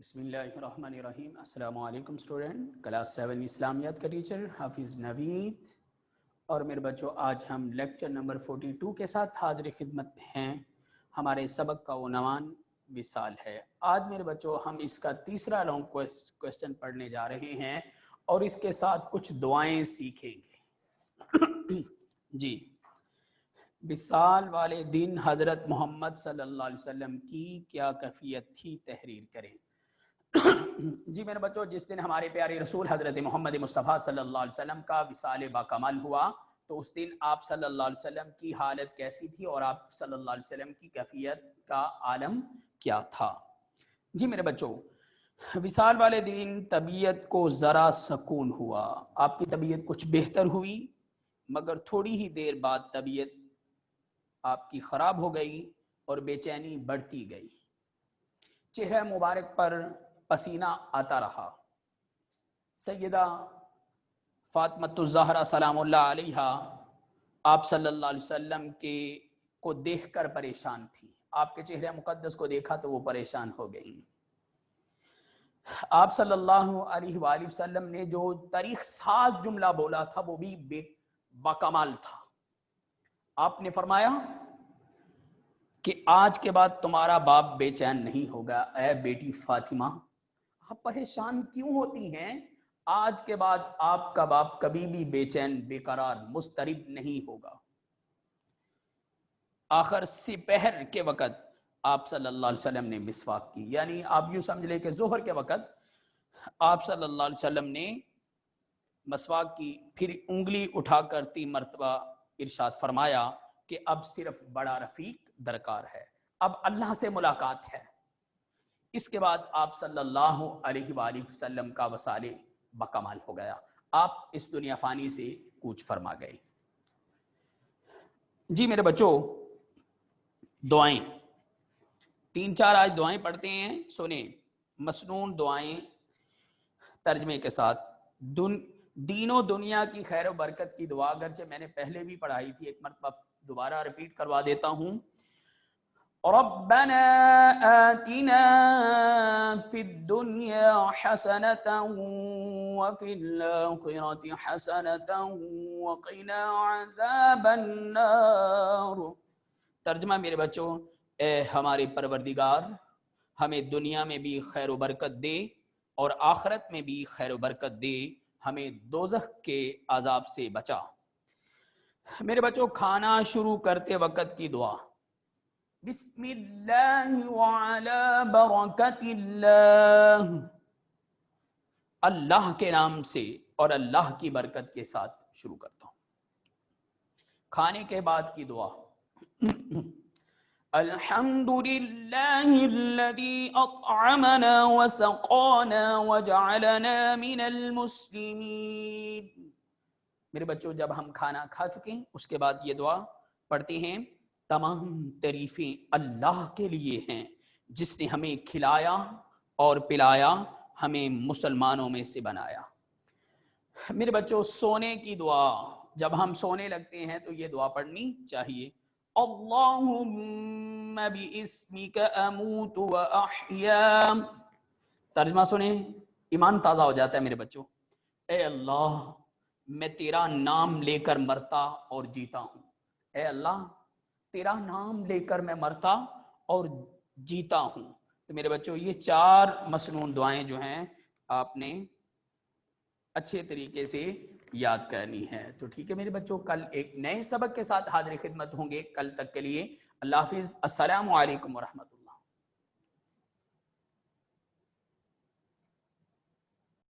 بسم اللہ الرحمن الرحیم۔ السلام علیکم اسٹوڈنٹ، کلاس 7 اسلامیات کا ٹیچر حافظ نوید۔ اور میرے بچوں، آج ہم لیکچر نمبر 42 کے ساتھ حاضر خدمت ہیں۔ ہمارے سبق کا عنوان وصال ہے۔ آج میرے بچوں ہم اس کا تیسرا لانگ کویسچن پڑھنے جا رہے ہیں اور اس کے ساتھ کچھ دعائیں سیکھیں گے۔ جی، وصال والے دن حضرت محمد صلی اللہ علیہ وسلم کی کیا کیفیت تھی، تحریر کریں۔ جی میرے بچوں، جس دن ہمارے پیارے رسول حضرت محمد مصطفیٰ صلی اللہ علیہ وسلم کا وصال باکمال ہوا تو اس دن آپ صلی اللہ علیہ وسلم کی حالت کیسی تھی اور آپ صلی اللہ علیہ وسلم کی کیفیت کا عالم کیا تھا۔ جی میرے بچوں، وصال والے دن طبیعت کو ذرا سکون ہوا، آپ کی طبیعت کچھ بہتر ہوئی، مگر تھوڑی ہی دیر بعد طبیعت آپ کی خراب ہو گئی اور بے چینی بڑھتی گئی، چہرہ مبارک پر پسینہ آتا رہا۔ سیدہ فاطمۃ الزہرا سلام اللہ علیہا آپ صلی اللہ علیہ وسلم کو دیکھ کر پریشان تھی، آپ کے چہرہ مقدس کو دیکھا تو وہ پریشان ہو گئی۔ آپ صلی اللہ علیہ وآلہ وسلم نے جو تاریخ ساز جملہ بولا تھا وہ بھی باکمال تھا۔ آپ نے فرمایا کہ آج کے بعد تمہارا باپ بے چین نہیں ہوگا، اے بیٹی فاطمہ آپ پریشان کیوں ہوتی ہیں؟ آج کے بعد آپ کا باپ کبھی بھی بے چین، بے قرار، مضطرب نہیں ہوگا۔ آخر سپہر کے وقت آپ صلی اللہ علیہ وسلم نے مسواک کی، یعنی آپ یوں سمجھ لیں کہ ظہر کے وقت آپ صلی اللہ علیہ وسلم نے مسواک کی، پھر انگلی اٹھا کر 3 مرتبہ ارشاد فرمایا کہ اب صرف بڑا رفیق درکار ہے، اب اللہ سے ملاقات ہے۔ اس کے بعد آپ صلی اللہ علیہ وآلہ وسلم کا وصال باکمال ہو گیا، آپ اس دنیا فانی سے کوچ فرما گئے۔ جی میرے بچوں، دعائیں 3-4 آج دعائیں پڑھتے ہیں، سنیں۔ مسنون دعائیں ترجمے کے ساتھ۔ دین و دنیا کی خیر و برکت کی دعا، اگرچہ میں نے پہلے بھی پڑھائی تھی، ایک مرتبہ دوبارہ ریپیٹ کروا دیتا ہوں۔ ربنا آتنا فی الدنیا حسنة وفی الآخرة حسنة وقنا عذاب النار۔ ترجمہ میرے بچوں، اے ہمارے پروردگار، ہمیں دنیا میں بھی خیر و برکت دے اور آخرت میں بھی خیر و برکت دے، ہمیں دوزخ کے عذاب سے بچا۔ میرے بچوں، کھانا شروع کرتے وقت کی دعا، بسم اللہ وعلی برکت اللہ، اللہ کے نام سے اور اللہ کی برکت کے ساتھ شروع کرتا ہوں۔ کھانے کے بعد کی دعا، الحمد للہ الذی اطعمنا وسقانا وجعلنا من المسلمین۔ میرے بچوں، جب ہم کھانا کھا چکے ہیں اس کے بعد یہ دعا پڑھتے ہیں، تمام تعریفیں اللہ کے لیے ہیں جس نے ہمیں کھلایا اور پلایا، ہمیں مسلمانوں میں سے بنایا۔ میرے بچوں، سونے کی دعا، جب ہم سونے لگتے ہیں تو یہ دعا پڑھنی چاہیے، اللہم باسمک اموت و احیا۔ ترجمہ سنیں، ایمان تازہ ہو جاتا ہے میرے بچوں۔ اے اللہ، میں تیرا نام لے کر مرتا اور جیتا ہوں۔ اے اللہ، تیرا نام لے کر میں مرتا اور جیتا ہوں۔ تو میرے بچوں، یہ 4 مسنون دعائیں جو ہیں آپ نے اچھے طریقے سے یاد کرنی ہے۔ تو ٹھیک ہے میرے بچوں، کل ایک نئے سبق کے ساتھ حاضر خدمت ہوں گے۔ کل تک کے لیے اللہ حافظ، السلام علیکم ورحمۃ اللہ۔